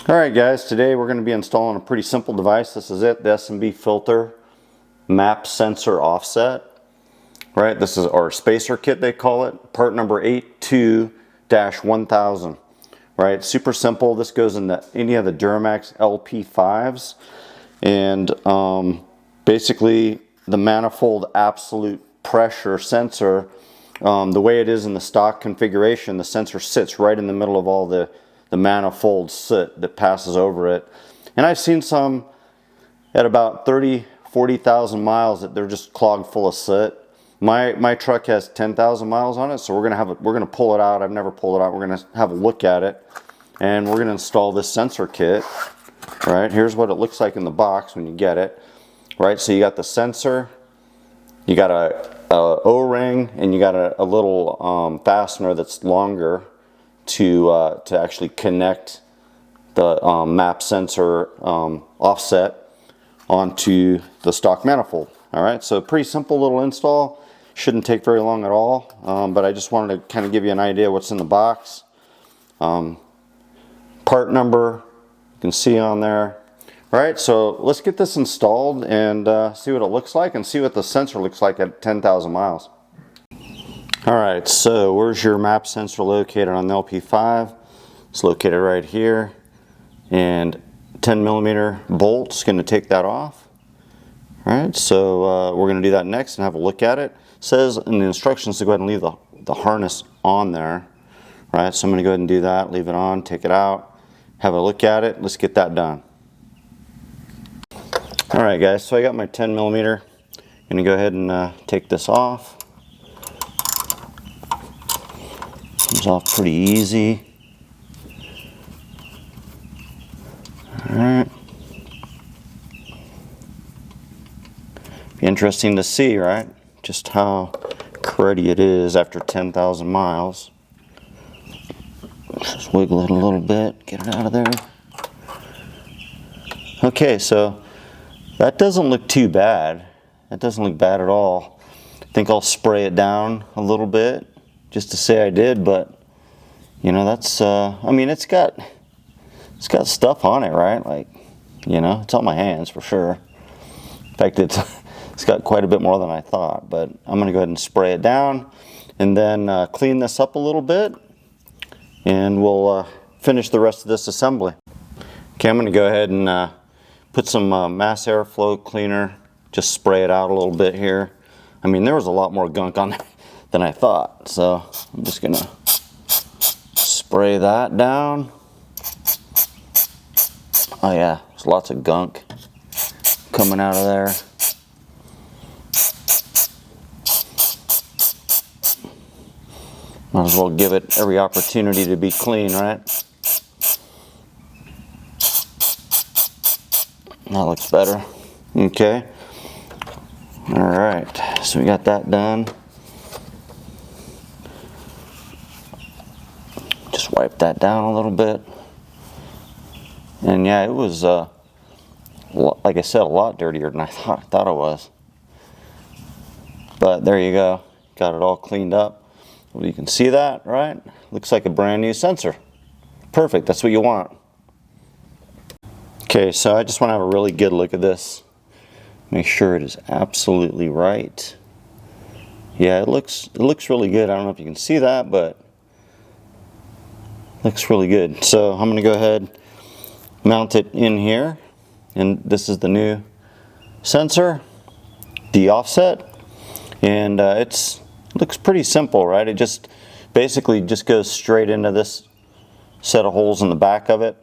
Alright guys, today we're going to be installing a pretty simple device. This is it, the S&B filter map sensor offset. Right, this is our spacer kit they call it, part number 82-1000. Right, super simple. This goes into any of the Duramax LP5s, and basically the manifold absolute pressure sensor, the way it is in the stock configuration, the sensor sits right in the middle of all the manifold soot that passes over it. And I've seen some at about 40,000 miles that they're just clogged full of soot. My truck has 10,000 miles on it, so we're gonna pull it out. I've never pulled it out. We're gonna have a look at it, and we're gonna install this sensor kit. Right, here's what it looks like in the box when you get it. Right, so you got the sensor, you got a O-ring, and you got a little fastener that's longer to actually connect the map sensor offset onto the stock manifold. All right, so pretty simple little install. Shouldn't take very long at all, but I just wanted to kind of give you an idea what's in the box. Part number you can see on there. All right, so let's get this installed and see what it looks like and see what the sensor looks like at 10,000 miles. Alright, so where's your map sensor located on the LP5? It's located right here, and 10mm bolt's going to take that off. Alright, so we're going to do that next and have a look at it. It says in the instructions to go ahead and leave the harness on there. Right, so I'm going to go ahead and do that, leave it on, take it out, have a look at it. Let's get that done. Alright guys, so I got my 10mm. I'm going to go ahead and take this off. Comes off pretty easy. Alright. Be interesting to see, right? Just how cruddy it is after 10,000 miles. Just wiggle it a little bit, get it out of there. Okay, so that doesn't look too bad. That doesn't look bad at all. I think I'll spray it down a little bit just to say I did, but you know, that's I mean, it's got stuff on it, right? Like, you know, it's on my hands for sure. In fact, it's got quite a bit more than I thought, but I'm gonna go ahead and spray it down and then clean this up a little bit, and we'll finish the rest of this assembly. Okay, I'm gonna go ahead and put some mass airflow cleaner, just spray it out a little bit here. I mean, there was a lot more gunk on there than I thought, so I'm just gonna spray that down. Oh yeah, there's lots of gunk coming out of there. Might as well give it every opportunity to be clean, right? That looks better. Okay. All right, so we got that done. Just wipe that down a little bit. And yeah, it was, like I said, a lot dirtier than I thought it was. But there you go. Got it all cleaned up. Well, you can see that, right? Looks like a brand new sensor. Perfect, that's what you want. Okay, so I just want to have a really good look at this. Make sure it is absolutely right. Yeah, it looks really good. I don't know if you can see that, but looks really good. So I'm going to go ahead, mount it in here, and this is the new sensor, the offset, and it looks pretty simple, right? It just basically just goes straight into this set of holes in the back of it.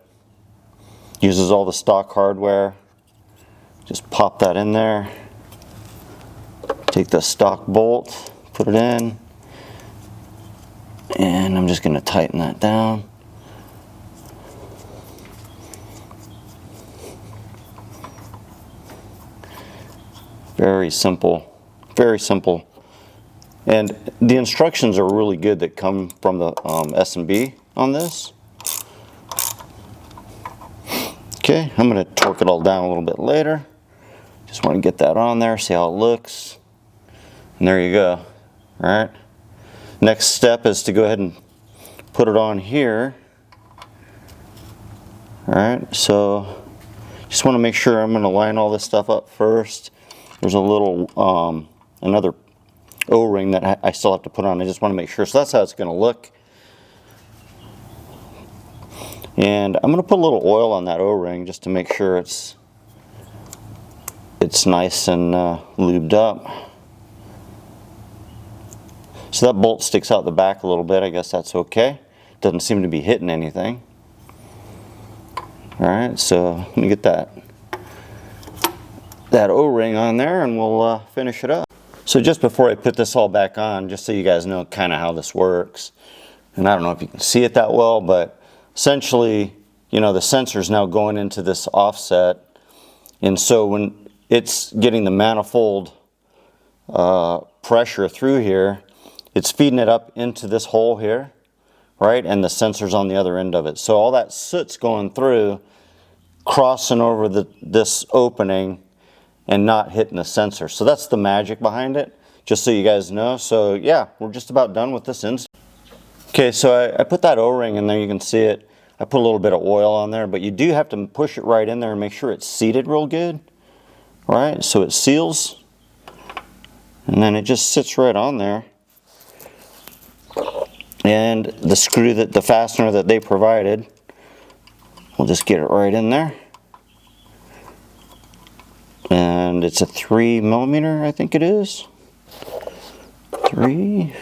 Uses all the stock hardware. Just pop that in there. Take the stock bolt, put it in, and I'm just going to tighten that down. Very simple, very simple. And the instructions are really good that come from the S&B on this. Okay, I'm going to torque it all down a little bit later. Just want to get that on there, see how it looks. And there you go. All right. Next step is to go ahead and put it on here. Alright, so just want to make sure I'm going to line all this stuff up first. There's a little, another O-ring that I still have to put on. I just want to make sure. So that's how it's going to look. And I'm going to put a little oil on that O-ring just to make sure it's nice and lubed up. So that bolt sticks out the back a little bit. I guess that's okay. Doesn't seem to be hitting anything. Alright, so let me get that O-ring on there and we'll finish it up. So just before I put this all back on, just so you guys know kind of how this works, and I don't know if you can see it that well, but essentially, you know, the sensor's now going into this offset, and so when it's getting the manifold pressure through here, it's feeding it up into this hole here, right? And the sensor's on the other end of it. So all that soot's going through, crossing over this opening and not hitting the sensor. So that's the magic behind it, just so you guys know. So yeah, we're just about done with this install. Okay, so I put that O-ring in there, you can see it. I put a little bit of oil on there, but you do have to push it right in there and make sure it's seated real good. All right, so it seals, and then it just sits right on there. And the screw, the fastener that they provided, we'll just get it right in there. And it's a 3mm, I think it is. 3,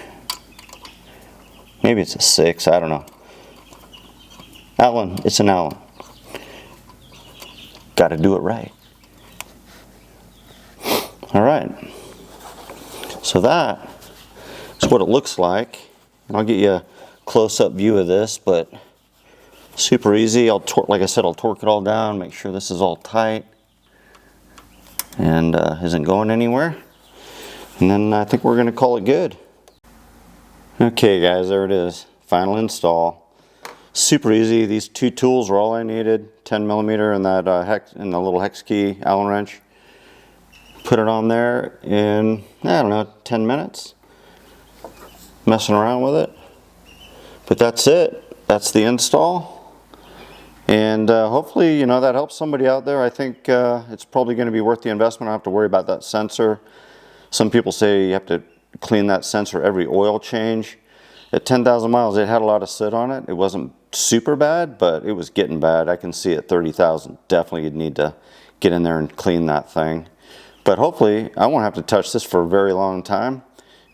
maybe it's a 6, I don't know. Allen, it's an Allen. Got to do it right. All right. So that is what it looks like. And I'll get you a close-up view of this, but super easy. Like I said, I'll torque it all down, make sure this is all tight and isn't going anywhere. And then I think we're going to call it good. Okay guys, there it is. Final install. Super easy. These two tools were all I needed. 10mm and that and the little hex key Allen wrench. Put it on there in, I don't know, 10 minutes. Messing around with it. But that's it. That's the install. And hopefully, you know, that helps somebody out there. I think it's probably going to be worth the investment. I don't have to worry about that sensor. Some people say you have to clean that sensor every oil change. At 10,000 miles, it had a lot of soot on it. It wasn't super bad, but it was getting bad. I can see at 30,000, definitely you'd need to get in there and clean that thing. But hopefully, I won't have to touch this for a very long time.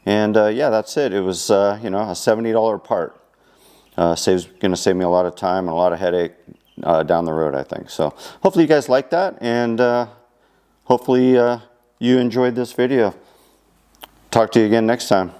And yeah, that's it. It was, you know, a $70 part. Going to save me a lot of time and a lot of headache down the road, I think. So hopefully you guys like that, and hopefully you enjoyed this video. Talk to you again next time.